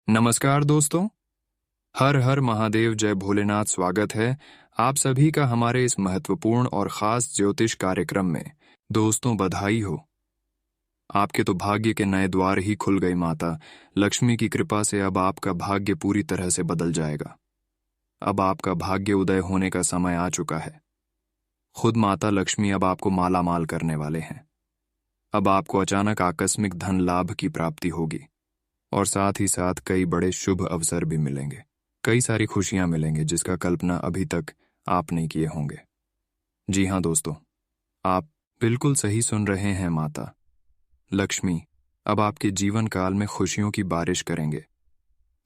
नमस्कार दोस्तों। हर हर महादेव, जय भोलेनाथ। स्वागत है आप सभी का हमारे इस महत्वपूर्ण और खास ज्योतिष कार्यक्रम में। दोस्तों, बधाई हो, आपके तो भाग्य के नए द्वार ही खुल गए। माता लक्ष्मी की कृपा से अब आपका भाग्य पूरी तरह से बदल जाएगा। अब आपका भाग्य उदय होने का समय आ चुका है। खुद माता लक्ष्मी अब आपको माला माल करने वाले हैं। अब आपको अचानक आकस्मिक धन लाभ की प्राप्ति होगी और साथ ही साथ कई बड़े शुभ अवसर भी मिलेंगे। कई सारी खुशियां मिलेंगे जिसका कल्पना अभी तक आप नहीं किए होंगे। जी हाँ दोस्तों, आप बिल्कुल सही सुन रहे हैं। माता लक्ष्मी अब आपके जीवन काल में खुशियों की बारिश करेंगे,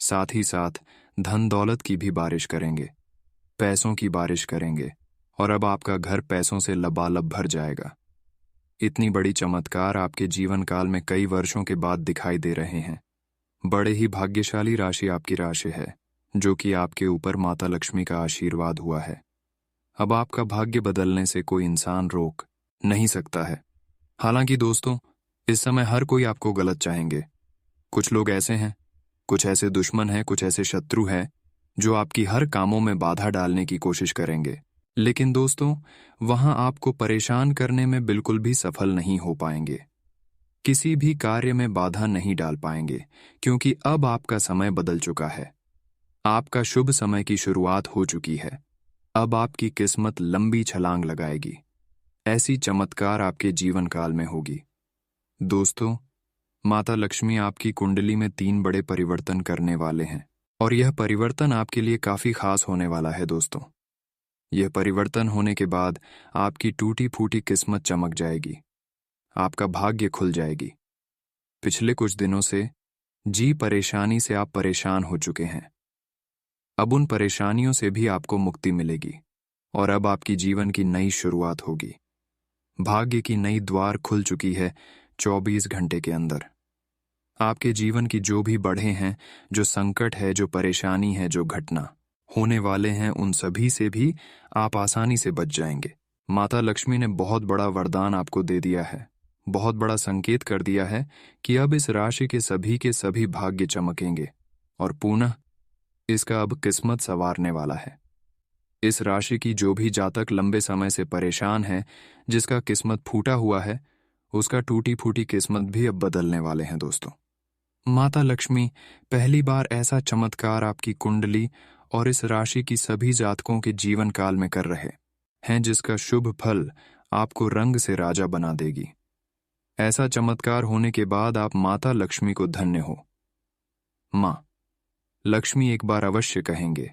साथ ही साथ धन दौलत की भी बारिश करेंगे, पैसों की बारिश करेंगे और अब आपका घर पैसों से लबालब भर जाएगा। इतनी बड़ी चमत्कार आपके जीवन काल में कई वर्षों के बाद दिखाई दे रहे हैं। बड़े ही भाग्यशाली राशि आपकी राशि है, जो कि आपके ऊपर माता लक्ष्मी का आशीर्वाद हुआ है। अब आपका भाग्य बदलने से कोई इंसान रोक नहीं सकता है। हालांकि दोस्तों, इस समय हर कोई आपको गलत चाहेंगे। कुछ लोग ऐसे हैं, कुछ ऐसे दुश्मन हैं, कुछ ऐसे शत्रु हैं जो आपकी हर कामों में बाधा डालने की कोशिश करेंगे। लेकिन दोस्तों, वहां आपको परेशान करने में बिल्कुल भी सफल नहीं हो पाएंगे। किसी भी कार्य में बाधा नहीं डाल पाएंगे, क्योंकि अब आपका समय बदल चुका है। आपका शुभ समय की शुरुआत हो चुकी है। अब आपकी किस्मत लंबी छलांग लगाएगी। ऐसी चमत्कार आपके जीवन काल में होगी। दोस्तों, माता लक्ष्मी आपकी कुंडली में 3 बड़े परिवर्तन करने वाले हैं और यह परिवर्तन आपके लिए काफी खास होने वाला है। दोस्तों, यह परिवर्तन होने के बाद आपकी टूटी फूटी किस्मत चमक जाएगी, आपका भाग्य खुल जाएगी। पिछले कुछ दिनों से परेशानी से आप परेशान हो चुके हैं। अब उन परेशानियों से भी आपको मुक्ति मिलेगी और अब आपकी जीवन की नई शुरुआत होगी। भाग्य की नई द्वार खुल चुकी है 24 घंटे के अंदर। आपके जीवन की जो भी बढ़े हैं, जो संकट है, जो परेशानी है, जो घटना होने वाले हैं, उन सभी से भी आप आसानी से बच जाएंगे। माता लक्ष्मी ने बहुत बड़ा वरदान आपको दे दिया है, बहुत बड़ा संकेत कर दिया है कि अब इस राशि के सभी भाग्य चमकेंगे और पुनः इसका अब किस्मत संवारने वाला है। इस राशि की जो भी जातक लंबे समय से परेशान है, जिसका किस्मत फूटा हुआ है, उसका टूटी फूटी किस्मत भी अब बदलने वाले हैं। दोस्तों, माता लक्ष्मी पहली बार ऐसा चमत्कार आपकी कुंडली और इस राशि की सभी जातकों के जीवन काल में कर रहे हैं, जिसका शुभ फल आपको रंग से राजा बना देगी। ऐसा चमत्कार होने के बाद आप माता लक्ष्मी को धन्य हो। माँ लक्ष्मी एक बार अवश्य कहेंगे,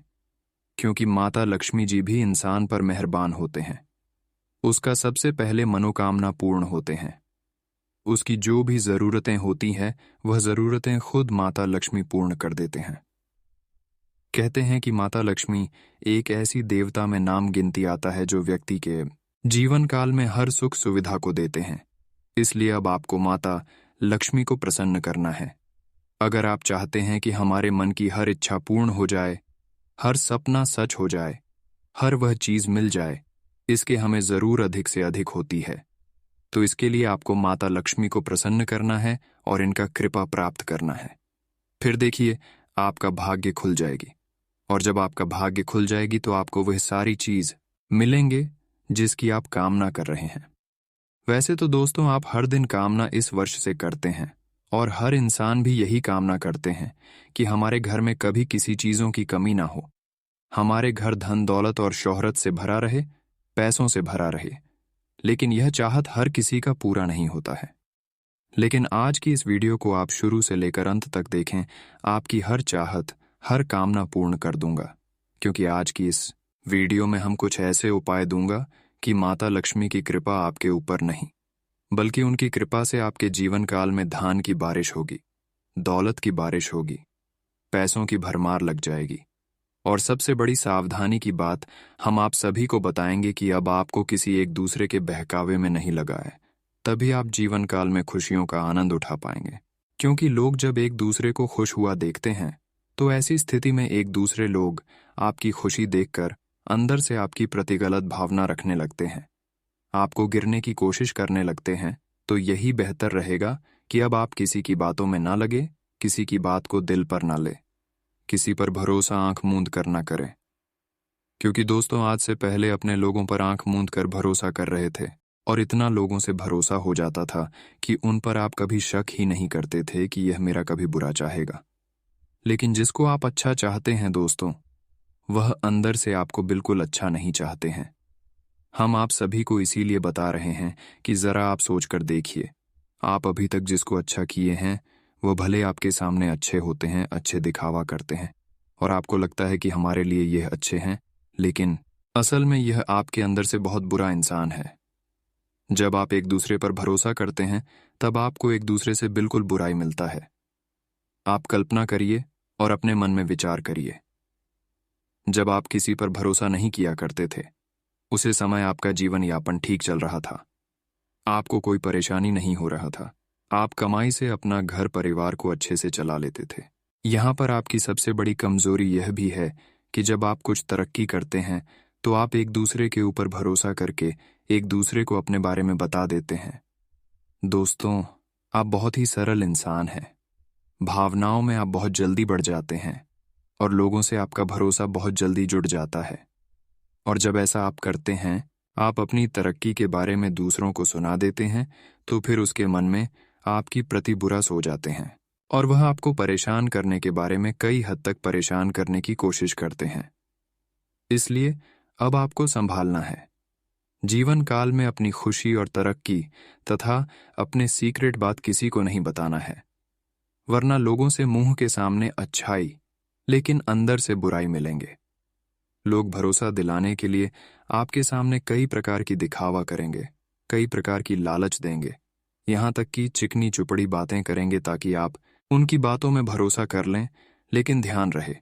क्योंकि माता लक्ष्मी जी भी इंसान पर मेहरबान होते हैं। उसका सबसे पहले मनोकामना पूर्ण होते हैं। उसकी जो भी जरूरतें होती हैं, वह जरूरतें खुद माता लक्ष्मी पूर्ण कर देते हैं। कहते हैं कि माता लक्ष्मी एक ऐसी देवता में नाम गिनती आता है जो व्यक्ति के जीवन काल में हर सुख सुविधा को देते हैं। इसलिए अब आपको माता लक्ष्मी को प्रसन्न करना है। अगर आप चाहते हैं कि हमारे मन की हर इच्छा पूर्ण हो जाए, हर सपना सच हो जाए, हर वह चीज मिल जाए, इसके हमें जरूर अधिक से अधिक होती है। तो इसके लिए आपको माता लक्ष्मी को प्रसन्न करना है और इनका कृपा प्राप्त करना है। फिर देखिए, आपका भाग्य खुल जाएगी और जब आपका भाग्य खुल जाएगी तो आपको वह सारी चीज मिलेंगे जिसकी आप कामना कर रहे हैं। वैसे तो दोस्तों, आप हर दिन कामना इस वर्ष से करते हैं और हर इंसान भी यही कामना करते हैं कि हमारे घर में कभी किसी चीजों की कमी ना हो, हमारे घर धन दौलत और शोहरत से भरा रहे, पैसों से भरा रहे। लेकिन यह चाहत हर किसी का पूरा नहीं होता है। लेकिन आज की इस वीडियो को आप शुरू से लेकर अंत तक देखें, आपकी हर चाहत, हर कामना पूर्ण कर दूंगा। क्योंकि आज की इस वीडियो में हम कुछ ऐसे उपाय दूंगा कि माता लक्ष्मी की कृपा आपके ऊपर नहीं, बल्कि उनकी कृपा से आपके जीवन काल में धान की बारिश होगी, दौलत की बारिश होगी, पैसों की भरमार लग जाएगी। और सबसे बड़ी सावधानी की बात हम आप सभी को बताएंगे कि अब आपको किसी एक दूसरे के बहकावे में नहीं लगा है, तभी आप जीवन काल में खुशियों का आनंद उठा पाएंगे। क्योंकि लोग जब एक दूसरे को खुश हुआ देखते हैं, तो ऐसी स्थिति में एक दूसरे लोग आपकी खुशी देखकर अंदर से आपकी प्रति गलत भावना रखने लगते हैं, आपको गिरने की कोशिश करने लगते हैं। तो यही बेहतर रहेगा कि अब आप किसी की बातों में ना लगे किसी की बात को दिल पर ना ले, किसी पर भरोसा आंख मूंद कर ना करें। क्योंकि दोस्तों, आज से पहले अपने लोगों पर आंख मूंद कर भरोसा कर रहे थे और इतना लोगों से भरोसा हो जाता था कि उन पर आप कभी शक ही नहीं करते थे कि यह मेरा कभी बुरा चाहेगा। लेकिन जिसको आप अच्छा चाहते हैं दोस्तों, वह अंदर से आपको बिल्कुल अच्छा नहीं चाहते हैं। हम आप सभी को इसीलिए बता रहे हैं कि जरा आप सोच कर देखिए, आप अभी तक जिसको अच्छा किए हैं वो भले आपके सामने अच्छे होते हैं, अच्छे दिखावा करते हैं और आपको लगता है कि हमारे लिए यह अच्छे हैं, लेकिन असल में यह आपके अंदर से बहुत बुरा इंसान है। जब आप एक दूसरे पर भरोसा करते हैं तब आपको एक दूसरे से बिल्कुल बुराई मिलता है। आप कल्पना करिए और अपने मन में विचार करिए। जब आप किसी पर भरोसा नहीं किया करते थे, उसे समय आपका जीवन यापन ठीक चल रहा था, आपको कोई परेशानी नहीं हो रहा था, आप कमाई से अपना घर परिवार को अच्छे से चला लेते थे। यहाँ पर आपकी सबसे बड़ी कमजोरी यह भी है कि जब आप कुछ तरक्की करते हैं तो आप एक दूसरे के ऊपर भरोसा करके एक दूसरे को अपने बारे में बता देते हैं। दोस्तों, आप बहुत ही सरल इंसान हैं, भावनाओं में आप बहुत जल्दी बढ़ जाते हैं और लोगों से आपका भरोसा बहुत जल्दी जुड़ जाता है। और जब ऐसा आप करते हैं, आप अपनी तरक्की के बारे में दूसरों को सुना देते हैं तो फिर उसके मन में आपकी प्रति बुरा सो जाते हैं और वह आपको परेशान करने के बारे में कई हद तक परेशान करने की कोशिश करते हैं। इसलिए अब आपको संभालना है। जीवन काल में अपनी खुशी और तरक्की तथा अपने सीक्रेट बात किसी को नहीं बताना है, वरना लोगों से मुंह के सामने अच्छाई लेकिन अंदर से बुराई मिलेंगे। लोग भरोसा दिलाने के लिए आपके सामने कई प्रकार की दिखावा करेंगे, कई प्रकार की लालच देंगे, यहाँ तक कि चिकनी चुपड़ी बातें करेंगे ताकि आप उनकी बातों में भरोसा कर लें। लेकिन ध्यान रहे,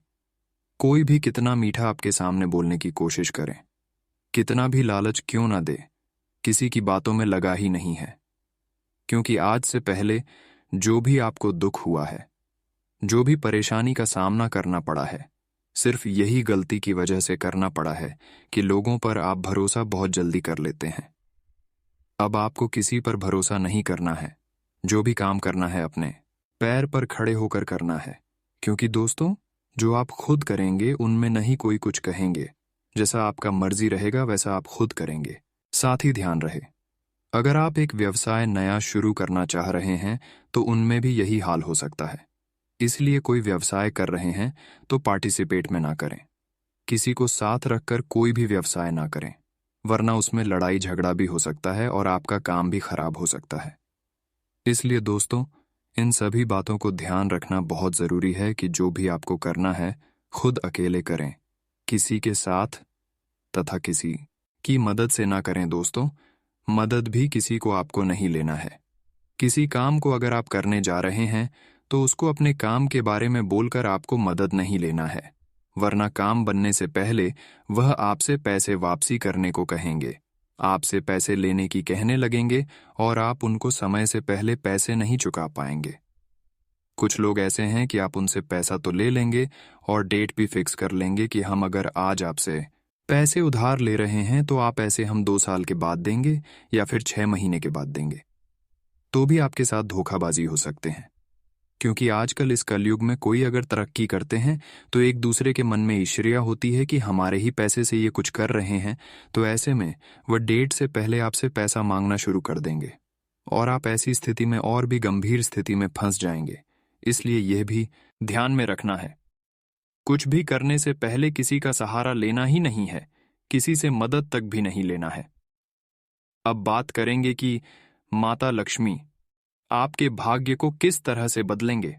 कोई भी कितना मीठा आपके सामने बोलने की कोशिश करें, कितना भी लालच क्यों ना दे, किसी की बातों में लगा ही नहीं है। क्योंकि आज से पहले जो भी आपको दुख हुआ है, जो भी परेशानी का सामना करना पड़ा है, सिर्फ यही गलती की वजह से करना पड़ा है कि लोगों पर आप भरोसा बहुत जल्दी कर लेते हैं। अब आपको किसी पर भरोसा नहीं करना है। जो भी काम करना है अपने पैर पर खड़े होकर करना है, क्योंकि दोस्तों, जो आप खुद करेंगे उनमें नहीं कोई कुछ कहेंगे। जैसा आपका मर्जी रहेगा वैसा आप खुद करेंगे। साथ ही ध्यान रहे, अगर आप एक व्यवसाय नया शुरू करना चाह रहे हैं तो उनमें भी यही हाल हो सकता है। इसलिए कोई व्यवसाय कर रहे हैं तो पार्टिसिपेट में ना करें, किसी को साथ रखकर कोई भी व्यवसाय ना करें, वरना उसमें लड़ाई झगड़ा भी हो सकता है और आपका काम भी खराब हो सकता है। इसलिए दोस्तों, इन सभी बातों को ध्यान रखना बहुत जरूरी है कि जो भी आपको करना है खुद अकेले करें, किसी के साथ तथा किसी की मदद से ना करें। दोस्तों, मदद भी किसी को आपको नहीं लेना है। किसी काम को अगर आप करने जा रहे हैं तो उसको अपने काम के बारे में बोलकर आपको मदद नहीं लेना है, वरना काम बनने से पहले वह आपसे पैसे वापसी करने को कहेंगे, आपसे पैसे लेने की कहने लगेंगे और आप उनको समय से पहले पैसे नहीं चुका पाएंगे। कुछ लोग ऐसे हैं कि आप उनसे पैसा तो ले लेंगे और डेट भी फिक्स कर लेंगे कि हम अगर आज आपसे पैसे उधार ले रहे हैं तो आप ऐसे हम 2 साल के बाद देंगे या फिर 6 महीने के बाद देंगे। तो भी आपके साथ धोखाबाजी हो सकते हैं, क्योंकि आजकल इस कलयुग में कोई अगर तरक्की करते हैं तो एक दूसरे के मन में ईर्ष्या होती है कि हमारे ही पैसे से ये कुछ कर रहे हैं, तो ऐसे में वह डेट से पहले आपसे पैसा मांगना शुरू कर देंगे और आप ऐसी स्थिति में और भी गंभीर स्थिति में फंस जाएंगे। इसलिए यह भी ध्यान में रखना है, कुछ भी करने से पहले किसी का सहारा लेना ही नहीं है, किसी से मदद तक भी नहीं लेना है। अब बात करेंगे कि माता लक्ष्मी आपके भाग्य को किस तरह से बदलेंगे,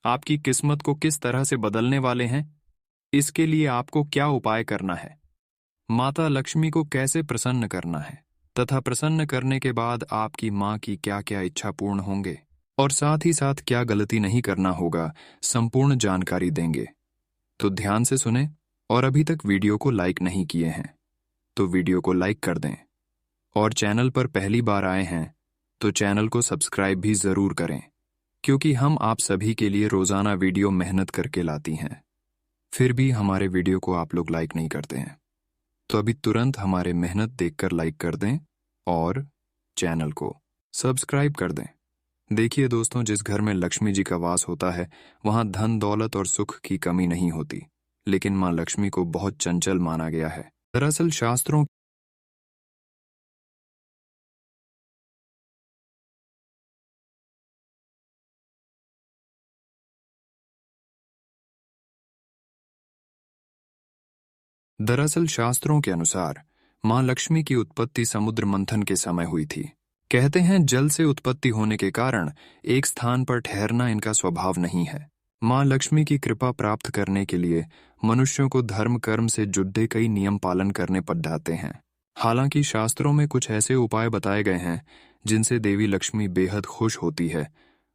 आपकी किस्मत को किस तरह से बदलने वाले हैं। इसके लिए आपको क्या उपाय करना है, माता लक्ष्मी को कैसे प्रसन्न करना है तथा प्रसन्न करने के बाद आपकी मां की क्या क्या इच्छा पूर्ण होंगे और साथ ही साथ क्या गलती नहीं करना होगा, संपूर्ण जानकारी देंगे। तो ध्यान से सुने और अभी तक वीडियो को लाइक नहीं किए हैं तो वीडियो को लाइक कर दें और चैनल पर पहली बार आए हैं तो चैनल को सब्सक्राइब भी जरूर करें, क्योंकि हम आप सभी के लिए रोजाना वीडियो मेहनत करके लाती हैं, फिर भी हमारे वीडियो को आप लोग लाइक नहीं करते हैं। तो अभी तुरंत हमारे मेहनत देखकर लाइक कर दें और चैनल को सब्सक्राइब कर दें। देखिए दोस्तों, जिस घर में लक्ष्मी जी का वास होता है वहां धन दौलत और सुख की कमी नहीं होती, लेकिन मां लक्ष्मी को बहुत चंचल माना गया है। दरअसल शास्त्रों के अनुसार मां लक्ष्मी की उत्पत्ति समुद्र मंथन के समय हुई थी। कहते हैं जल से उत्पत्ति होने के कारण एक स्थान पर ठहरना इनका स्वभाव नहीं है। मां लक्ष्मी की कृपा प्राप्त करने के लिए मनुष्यों को धर्म कर्म से जुड़े कई नियम पालन करने पड़ जाते हैं। हालांकि शास्त्रों में कुछ ऐसे उपाय बताए गए हैं जिनसे देवी लक्ष्मी बेहद खुश होती है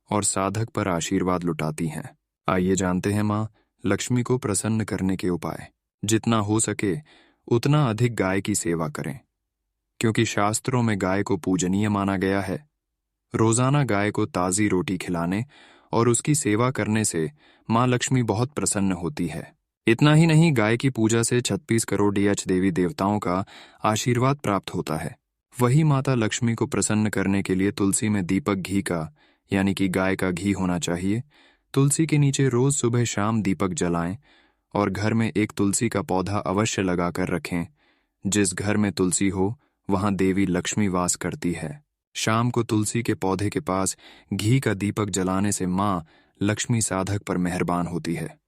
और साधक पर आशीर्वाद लुटाती हैं। आइए जानते हैं मां लक्ष्मी को प्रसन्न करने के उपाय। जितना हो सके उतना अधिक गाय की सेवा करें, क्योंकि शास्त्रों में गाय को पूजनीय माना गया है। रोजाना गाय को ताजी रोटी खिलाने और उसकी सेवा करने से मां लक्ष्मी बहुत प्रसन्न होती है। इतना ही नहीं, गाय की पूजा से 36 करोड़ यक्ष देवी देवताओं का आशीर्वाद प्राप्त होता है। वही माता लक्ष्मी को प्रसन्न करने के लिए तुलसी में दीपक घी का यानी कि गाय का घी होना चाहिए। तुलसी के नीचे रोज सुबह शाम दीपक जलाएं और घर में एक तुलसी का पौधा अवश्य लगाकर रखें। जिस घर में तुलसी हो वहां देवी लक्ष्मी वास करती है। शाम को तुलसी के पौधे के पास घी का दीपक जलाने से मां लक्ष्मी साधक पर मेहरबान होती है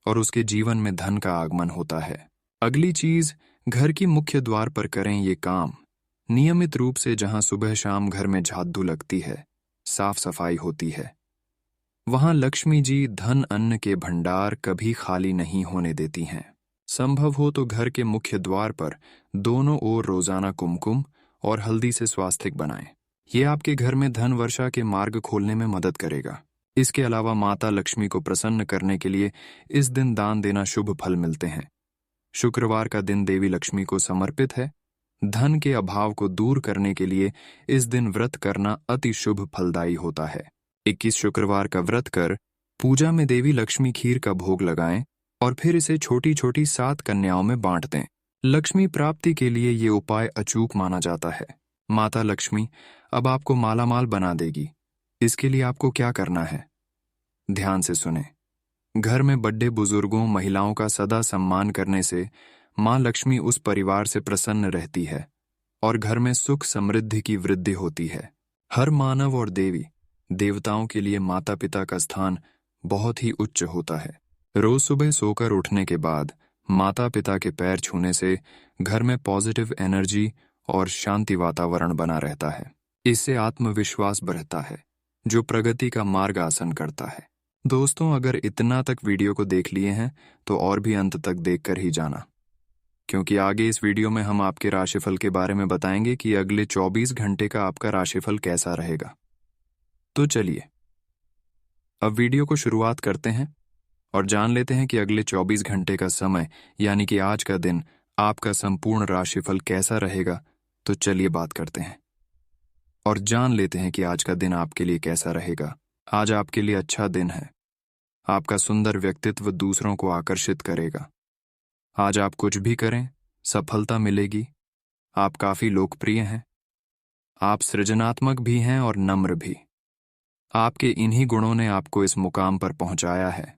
और उसके जीवन में धन का आगमन होता है। अगली चीज, घर की मुख्य द्वार पर करें ये काम। नियमित रूप से जहां सुबह शाम घर में झाड़ू लगती है, साफ सफाई होती है, वहां लक्ष्मी जी धन अन्न के भंडार कभी खाली नहीं होने देती हैं। संभव हो तो घर के मुख्य द्वार पर दोनों ओर रोजाना कुमकुम और हल्दी से स्वास्तिक बनाएं। ये आपके घर में धन वर्षा के मार्ग खोलने में मदद करेगा। इसके अलावा माता लक्ष्मी को प्रसन्न करने के लिए इस दिन दान देना शुभ फल मिलते हैं। शुक्रवार का दिन देवी लक्ष्मी को समर्पित है। धन के अभाव को दूर करने के लिए इस दिन व्रत करना अति शुभ फलदायी होता है। 21 शुक्रवार का व्रत कर पूजा में देवी लक्ष्मी खीर का भोग लगाएं और फिर इसे छोटी छोटी 7 कन्याओं में बांट दें। लक्ष्मी प्राप्ति के लिए ये उपाय अचूक माना जाता है। माता लक्ष्मी अब आपको मालामाल बना देगी। इसके लिए आपको क्या करना है, ध्यान से सुने। घर में बड़े बुजुर्गों महिलाओं का सदा सम्मान करने से मां लक्ष्मी उस परिवार से प्रसन्न रहती है और घर में सुख समृद्धि की वृद्धि होती है। हर मानव और देवी देवताओं के लिए माता पिता का स्थान बहुत ही उच्च होता है। रोज सुबह सोकर उठने के बाद माता पिता के पैर छूने से घर में पॉजिटिव एनर्जी और शांति वातावरण बना रहता है। इससे आत्मविश्वास बढ़ता है जो प्रगति का मार्ग आसान करता है। दोस्तों, अगर इतना तक वीडियो को देख लिए हैं तो और भी अंत तक देखकर ही जाना, क्योंकि आगे इस वीडियो में हम आपके राशिफल के बारे में बताएंगे कि अगले 24 घंटे का आपका राशिफल कैसा रहेगा। तो चलिए अब वीडियो को शुरुआत करते हैं और जान लेते हैं कि अगले 24 घंटे का समय यानी कि आज का दिन आपका संपूर्ण राशिफल कैसा रहेगा। तो चलिए बात करते हैं और जान लेते हैं कि आज का दिन आपके लिए कैसा रहेगा। आज आपके लिए अच्छा दिन है। आपका सुंदर व्यक्तित्व दूसरों को आकर्षित करेगा। आज आप कुछ भी करें सफलता मिलेगी। आप काफी लोकप्रिय हैं। आप सृजनात्मक भी हैं और नम्र भी। आपके इन्हीं गुणों ने आपको इस मुकाम पर पहुंचाया है।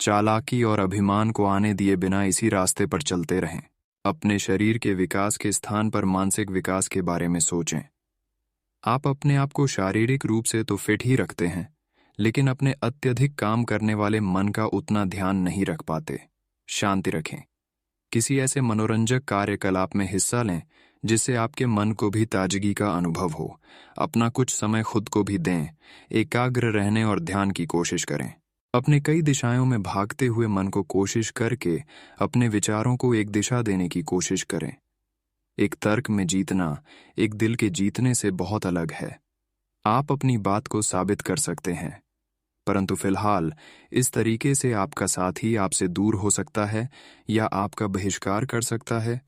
चालाकी और अभिमान को आने दिए बिना इसी रास्ते पर चलते रहें। अपने शरीर के विकास के स्थान पर मानसिक विकास के बारे में सोचें। आप अपने आप को शारीरिक रूप से तो फिट ही रखते हैं, लेकिन अपने अत्यधिक काम करने वाले मन का उतना ध्यान नहीं रख पाते। शांति रखें। किसी ऐसे मनोरंजक कार्यकलाप में हिस्सा लें जिससे आपके मन को भी ताजगी का अनुभव हो। अपना कुछ समय खुद को भी दें। एकाग्र रहने और ध्यान की कोशिश करें। अपने कई दिशाओं में भागते हुए मन को कोशिश करके अपने विचारों को एक दिशा देने की कोशिश करें। एक तर्क में जीतना एक दिल के जीतने से बहुत अलग है। आप अपनी बात को साबित कर सकते हैं, परंतु फिलहाल इस तरीके से आपका साथी आपसे दूर हो सकता है या आपका बहिष्कार कर सकता है।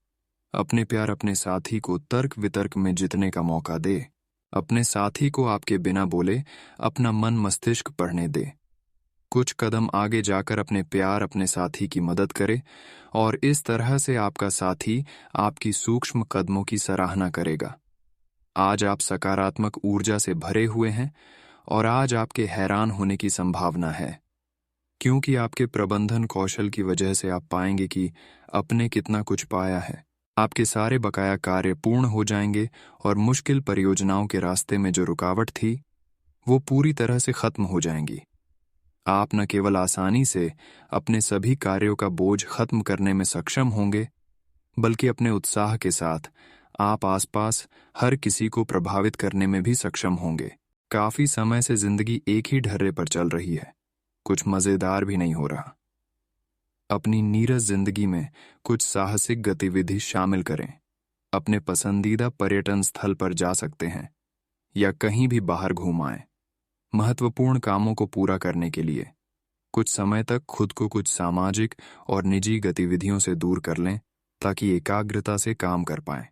अपने प्यार अपने साथी को तर्क वितर्क में जीतने का मौका दे। अपने साथी को आपके बिना बोले अपना मन मस्तिष्क पढ़ने दे। कुछ कदम आगे जाकर अपने प्यार अपने साथी की मदद करे और इस तरह से आपका साथी आपकी सूक्ष्म कदमों की सराहना करेगा। आज आप सकारात्मक ऊर्जा से भरे हुए हैं और आज आपके हैरान होने की संभावना है, क्योंकि आपके प्रबंधन कौशल की वजह से आप पाएंगे कि आपने कितना कुछ पाया है। आपके सारे बकाया कार्य पूर्ण हो जाएंगे और मुश्किल परियोजनाओं के रास्ते में जो रुकावट थी वो पूरी तरह से खत्म हो जाएंगी। आप न केवल आसानी से अपने सभी कार्यों का बोझ खत्म करने में सक्षम होंगे, बल्कि अपने उत्साह के साथ आप आसपास हर किसी को प्रभावित करने में भी सक्षम होंगे। काफी समय से जिंदगी एक ही ढर्रे पर चल रही है, कुछ मजेदार भी नहीं हो रहा। अपनी नीरस जिंदगी में कुछ साहसिक गतिविधि शामिल करें। अपने पसंदीदा पर्यटन स्थल पर जा सकते हैं या कहीं भी बाहर घूम आएं। महत्वपूर्ण कामों को पूरा करने के लिए कुछ समय तक खुद को कुछ सामाजिक और निजी गतिविधियों से दूर कर लें ताकि एकाग्रता से काम कर पाएं।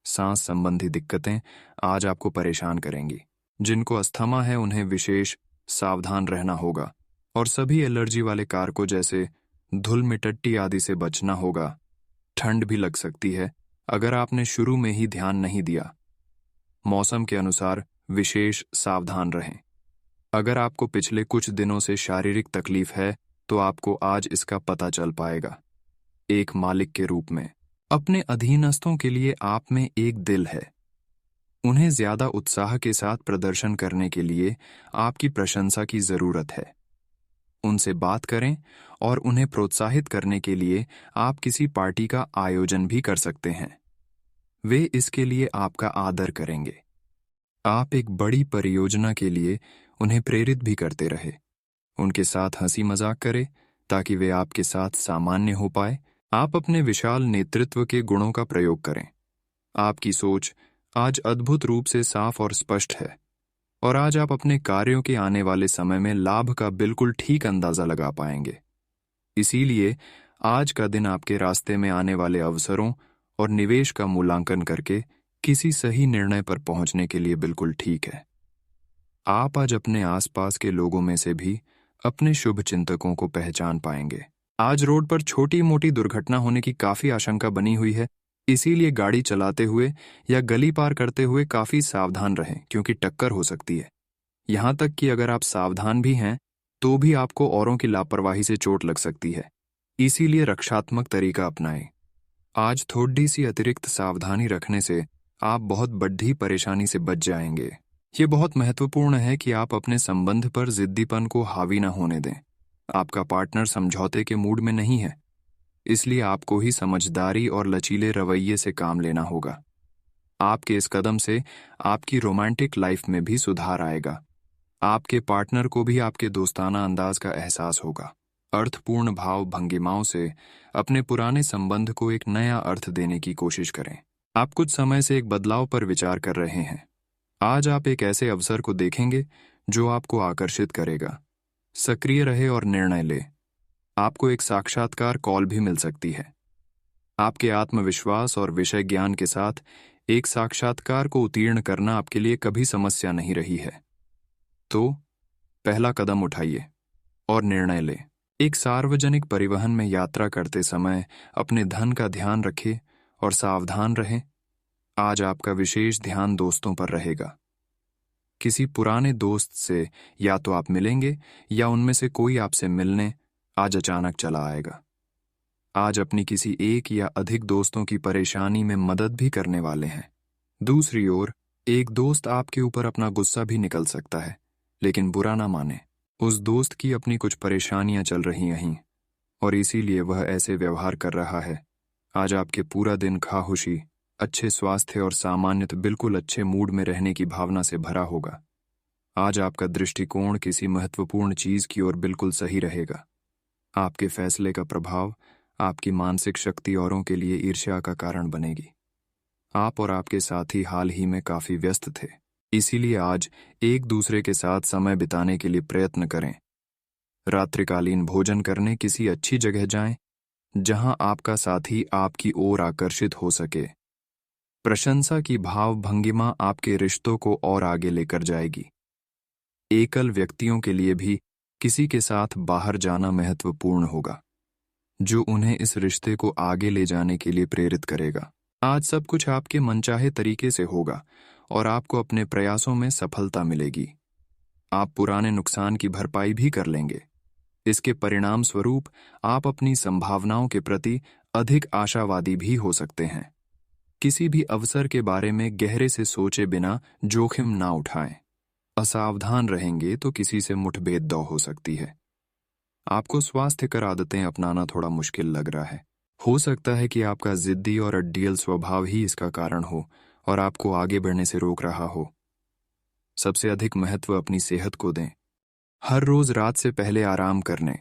सांस संबंधी दिक्कतें आज आपको परेशान करेंगी। जिनको अस्थमा है उन्हें विशेष सावधान रहना होगा और सभी एलर्जी वाले कारकों जैसे धूल मिट्टी आदि से बचना होगा। ठंड भी लग सकती है अगर आपने शुरू में ही ध्यान नहीं दिया। मौसम के अनुसार विशेष सावधान रहें। अगर आपको पिछले कुछ दिनों से शारीरिक तकलीफ है तो आपको आज इसका पता चल पाएगा। एक मालिक के रूप में अपने अधीनस्थों के लिए आप में एक दिल है। उन्हें ज्यादा उत्साह के साथ प्रदर्शन करने के लिए आपकी प्रशंसा की जरूरत है। उनसे बात करें और उन्हें प्रोत्साहित करने के लिए आप किसी पार्टी का आयोजन भी कर सकते हैं। वे इसके लिए आपका आदर करेंगे। आप एक बड़ी परियोजना के लिए उन्हें प्रेरित भी करते रहे। उनके साथ हंसी मजाक करें ताकि वे आपके साथ सामान्य हो पाए। आप अपने विशाल नेतृत्व के गुणों का प्रयोग करें। आपकी सोच आज अद्भुत रूप से साफ और स्पष्ट है और आज आप अपने कार्यों के आने वाले समय में लाभ का बिल्कुल ठीक अंदाजा लगा पाएंगे। इसीलिए आज का दिन आपके रास्ते में आने वाले अवसरों और निवेश का मूल्यांकन करके किसी सही निर्णय पर पहुंचने के लिए बिल्कुल ठीक है। आप आज अपने आसपास के लोगों में से भी अपने शुभ चिंतकों को पहचान पाएंगे। आज रोड पर छोटी मोटी दुर्घटना होने की काफी आशंका बनी हुई है, इसीलिए गाड़ी चलाते हुए या गली पार करते हुए काफी सावधान रहें क्योंकि टक्कर हो सकती है। यहां तक कि अगर आप सावधान भी हैं तो भी आपको औरों की लापरवाही से चोट लग सकती है, इसीलिए रक्षात्मक तरीका अपनाएं। आज थोड़ी सी अतिरिक्त सावधानी रखने से आप बहुत बड़ी परेशानी से बच जाएंगे। ये बहुत महत्वपूर्ण है कि आप अपने संबंध पर जिद्दीपन को हावी न होने दें। आपका पार्टनर समझौते के मूड में नहीं है, इसलिए आपको ही समझदारी और लचीले रवैये से काम लेना होगा। आपके इस कदम से आपकी रोमांटिक लाइफ में भी सुधार आएगा। आपके पार्टनर को भी आपके दोस्ताना अंदाज का एहसास होगा। अर्थपूर्ण भाव भंगिमाओं से अपने पुराने संबंध को एक नया अर्थ देने की कोशिश करें। आप कुछ समय से एक बदलाव पर विचार कर रहे हैं। आज आप एक ऐसे अवसर को देखेंगे जो आपको आकर्षित करेगा। सक्रिय रहे और निर्णय ले। आपको एक साक्षात्कार कॉल भी मिल सकती है। आपके आत्मविश्वास और विषय ज्ञान के साथ एक साक्षात्कार को उत्तीर्ण करना आपके लिए कभी समस्या नहीं रही है। तो पहला कदम उठाइए और निर्णय लें। एक सार्वजनिक परिवहन में यात्रा करते समय अपने धन का ध्यान रखें और सावधान रहें। आज आपका विशेष ध्यान दोस्तों पर रहेगा। किसी पुराने दोस्त से या तो आप मिलेंगे या उनमें से कोई आपसे मिलने आज अचानक चला आएगा। आज अपनी किसी एक या अधिक दोस्तों की परेशानी में मदद भी करने वाले हैं। दूसरी ओर एक दोस्त आपके ऊपर अपना गुस्सा भी निकल सकता है, लेकिन बुरा ना माने। उस दोस्त की अपनी कुछ परेशानियां चल रही हैं और इसीलिए वह ऐसे व्यवहार कर रहा है। आज आपके पूरा दिन खामोशी, अच्छे स्वास्थ्य और सामान्यतः बिल्कुल अच्छे मूड में रहने की भावना से भरा होगा। आज आपका दृष्टिकोण किसी महत्वपूर्ण चीज की ओर बिल्कुल सही रहेगा। आपके फैसले का प्रभाव आपकी मानसिक शक्ति औरों के लिए ईर्ष्या का कारण बनेगी। आप और आपके साथी हाल ही में काफी व्यस्त थे, इसीलिए आज एक दूसरे के साथ समय बिताने के लिए प्रयत्न करें। रात्रिकालीन भोजन करने किसी अच्छी जगह जाएं, जहां आपका साथी आपकी ओर आकर्षित हो सके। प्रशंसा की भाव भंगिमा आपके रिश्तों को और आगे लेकर जाएगी। एकल व्यक्तियों के लिए भी किसी के साथ बाहर जाना महत्वपूर्ण होगा, जो उन्हें इस रिश्ते को आगे ले जाने के लिए प्रेरित करेगा। आज सब कुछ आपके मनचाहे तरीके से होगा और आपको अपने प्रयासों में सफलता मिलेगी। आप पुराने नुकसान की भरपाई भी कर लेंगे। इसके परिणाम स्वरूप आप अपनी संभावनाओं के प्रति अधिक आशावादी भी हो सकते हैं। किसी भी अवसर के बारे में गहरे से सोचे बिना जोखिम ना उठाएं। असावधान रहेंगे तो किसी से मुठभेड़ दौड़ हो सकती है। आपको स्वास्थ्यकर आदतें अपनाना थोड़ा मुश्किल लग रहा है। हो सकता है कि आपका जिद्दी और अड्डियल स्वभाव ही इसका कारण हो और आपको आगे बढ़ने से रोक रहा हो। सबसे अधिक महत्व अपनी सेहत को दें। हर रोज रात से पहले आराम करने,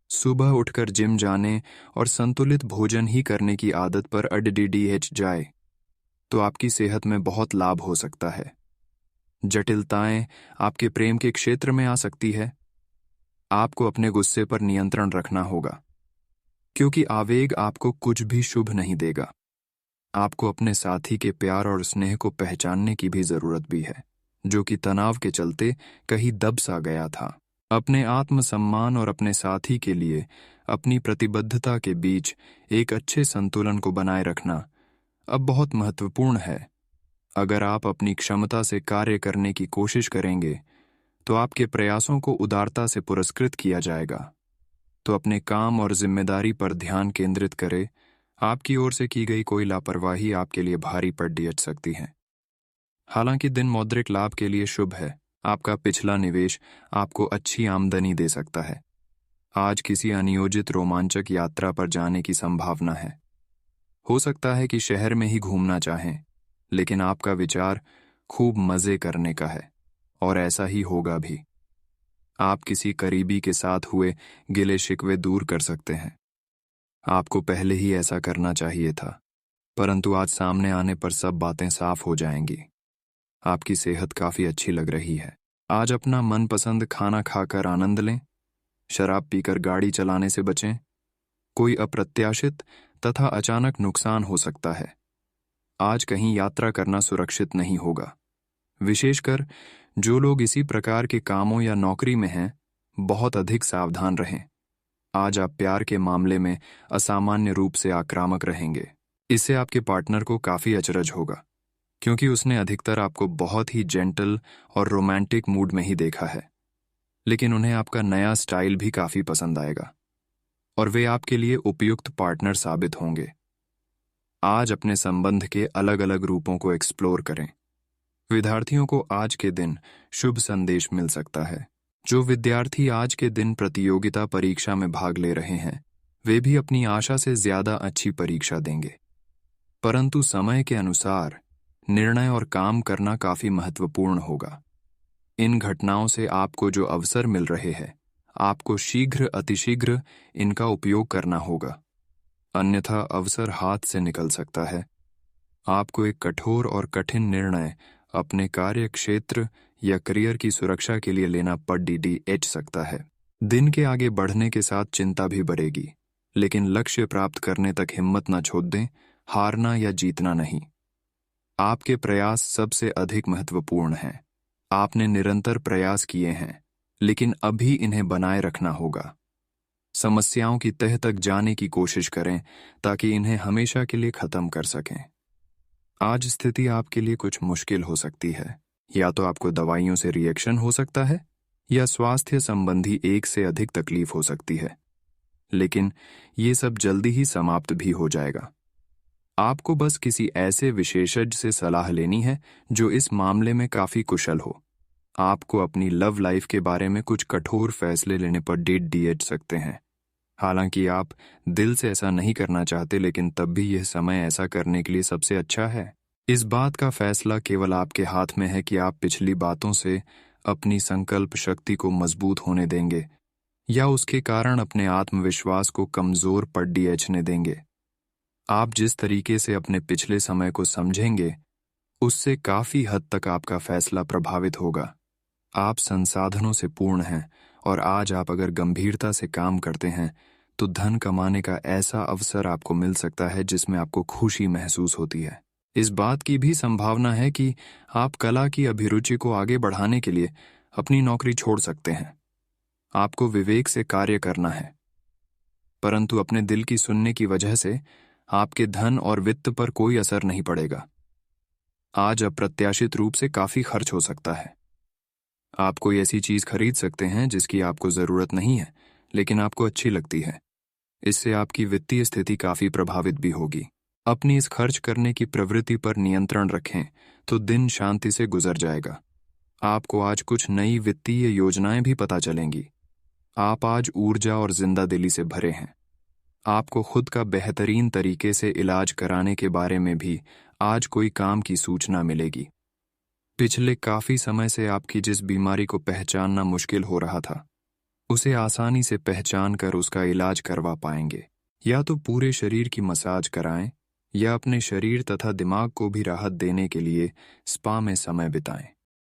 सुबह उठकर जिम जाने और संतुलित भोजन ही करने की आदत पर अडडीडीएच जाए तो आपकी सेहत में बहुत लाभ हो सकता है। जटिलताएं आपके प्रेम के क्षेत्र में आ सकती है। आपको अपने गुस्से पर नियंत्रण रखना होगा, क्योंकि आवेग आपको कुछ भी शुभ नहीं देगा। आपको अपने साथी के प्यार और स्नेह को पहचानने की भी जरूरत भी है, जो कि तनाव के चलते कहीं दब सा गया था। अपने आत्मसम्मान और अपने साथी के लिए अपनी प्रतिबद्धता के बीच एक अच्छे संतुलन को बनाए रखना अब बहुत महत्वपूर्ण है। अगर आप अपनी क्षमता से कार्य करने की कोशिश करेंगे तो आपके प्रयासों को उदारता से पुरस्कृत किया जाएगा। तो अपने काम और जिम्मेदारी पर ध्यान केंद्रित करें। आपकी ओर से की गई कोई लापरवाही आपके लिए भारी पड़ सकती है। हालांकि दिन मौद्रिक लाभ के लिए शुभ है। आपका पिछला निवेश आपको अच्छी आमदनी दे सकता है। आज किसी अनियोजित रोमांचक यात्रा पर जाने की संभावना है। हो सकता है कि शहर में ही घूमना चाहें, लेकिन आपका विचार खूब मजे करने का है और ऐसा ही होगा भी। आप किसी करीबी के साथ हुए गिले शिकवे दूर कर सकते हैं। आपको पहले ही ऐसा करना चाहिए था, परंतु आज सामने आने पर सब बातें साफ हो जाएंगी। आपकी सेहत काफी अच्छी लग रही है। आज अपना मनपसंद खाना खाकर आनंद लें। शराब पीकर गाड़ी चलाने से बचें। कोई अप्रत्याशित तथा अचानक नुकसान हो सकता है। आज कहीं यात्रा करना सुरक्षित नहीं होगा। विशेषकर जो लोग इसी प्रकार के कामों या नौकरी में हैं, बहुत अधिक सावधान रहें। आज आप प्यार के मामले में असामान्य रूप से आक्रामक रहेंगे। इससे आपके पार्टनर को काफी अचरज होगा, क्योंकि उसने अधिकतर आपको बहुत ही जेंटल और रोमांटिक मूड में ही देखा है। लेकिन उन्हें आपका नया स्टाइल भी काफी पसंद आएगा और वे आपके लिए उपयुक्त पार्टनर साबित होंगे। आज अपने संबंध के अलग अलग रूपों को एक्सप्लोर करें। विद्यार्थियों को आज के दिन शुभ संदेश मिल सकता है। जो विद्यार्थी आज के दिन प्रतियोगिता परीक्षा में भाग ले रहे हैं, वे भी अपनी आशा से ज्यादा अच्छी परीक्षा देंगे। परंतु समय के अनुसार निर्णय और काम करना काफी महत्वपूर्ण होगा। इन घटनाओं से आपको जो अवसर मिल रहे हैं, आपको शीघ्र अतिशीघ्र इनका उपयोग करना होगा, अन्यथा अवसर हाथ से निकल सकता है। आपको एक कठोर और कठिन निर्णय अपने कार्य क्षेत्र या करियर की सुरक्षा के लिए लेना पड़ सकता है। दिन के आगे बढ़ने के साथ चिंता भी बढ़ेगी, लेकिन लक्ष्य प्राप्त करने तक हिम्मत न छोड़ दें। हारना या जीतना नहीं, आपके प्रयास सबसे अधिक महत्वपूर्ण हैं। आपने निरंतर प्रयास किए हैं, लेकिन अभी इन्हें बनाए रखना होगा। समस्याओं की तह तक जाने की कोशिश करें ताकि इन्हें हमेशा के लिए खत्म कर सकें। आज स्थिति आपके लिए कुछ मुश्किल हो सकती है। या तो आपको दवाइयों से रिएक्शन हो सकता है या स्वास्थ्य संबंधी एक से अधिक तकलीफ हो सकती है, लेकिन ये सब जल्दी ही समाप्त भी हो जाएगा। आपको बस किसी ऐसे विशेषज्ञ से सलाह लेनी है जो इस मामले में काफी कुशल हो। आपको अपनी लव लाइफ के बारे में कुछ कठोर फैसले लेने पर डीएच सकते हैं। हालांकि आप दिल से ऐसा नहीं करना चाहते, लेकिन तब भी यह समय ऐसा करने के लिए सबसे अच्छा है। इस बात का फैसला केवल आपके हाथ में है कि आप पिछली बातों से अपनी संकल्प शक्ति को मजबूत होने देंगे या उसके कारण अपने आत्मविश्वास को कमजोर पड़ने देंगे। आप जिस तरीके से अपने पिछले समय को समझेंगे, उससे काफी हद तक आपका फैसला प्रभावित होगा। आप संसाधनों से पूर्ण हैं और आज आप अगर गंभीरता से काम करते हैं तो धन कमाने का ऐसा अवसर आपको मिल सकता है जिसमें आपको खुशी महसूस होती है। इस बात की भी संभावना है कि आप कला की अभिरुचि को आगे बढ़ाने के लिए अपनी नौकरी छोड़ सकते हैं। आपको विवेक से कार्य करना है, परंतु अपने दिल की सुनने की वजह से आपके धन और वित्त पर कोई असर नहीं पड़ेगा। आज अप्रत्याशित रूप से काफी खर्च हो सकता है। आप कोई ऐसी चीज खरीद सकते हैं जिसकी आपको जरूरत नहीं है लेकिन आपको अच्छी लगती है। इससे आपकी वित्तीय स्थिति काफी प्रभावित भी होगी। अपनी इस खर्च करने की प्रवृत्ति पर नियंत्रण रखें तो दिन शांति से गुजर जाएगा। आपको आज कुछ नई वित्तीय योजनाएं भी पता चलेंगी। आप आज ऊर्जा और जिंदादिली से भरे हैं। आपको खुद का बेहतरीन तरीके से इलाज कराने के बारे में भी आज कोई काम की सूचना मिलेगी। पिछले काफी समय से आपकी जिस बीमारी को पहचानना मुश्किल हो रहा था, उसे आसानी से पहचान कर उसका इलाज करवा पाएंगे। या तो पूरे शरीर की मसाज कराएं या अपने शरीर तथा दिमाग को भी राहत देने के लिए स्पा में समय बिताएं।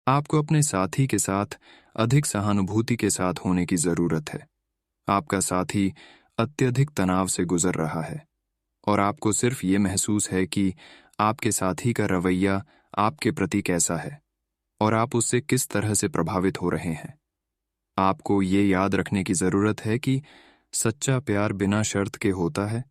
आपको अपने साथी के साथ अधिक सहानुभूति के साथ होने की जरूरत है। आपका साथी अत्यधिक तनाव से गुजर रहा है और आपको सिर्फ ये महसूस है कि आपके साथी का रवैया आपके प्रति कैसा है और आप उससे किस तरह से प्रभावित हो रहे हैं। आपको ये याद रखने की जरूरत है कि सच्चा प्यार बिना शर्त के होता है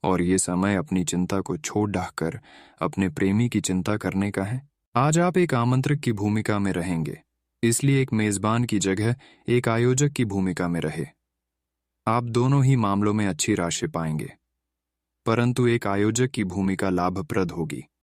और ये समय अपनी चिंता को छोड़ ढाकर अपने प्रेमी की चिंता करने का है। आज आप एक आमंत्रक की भूमिका में रहेंगे, इसलिए एक मेजबान की जगह एक आयोजक की भूमिका में रहे। आप दोनों ही मामलों में अच्छी राशि पाएंगे, परंतु एक आयोजक की भूमिका लाभप्रद होगी।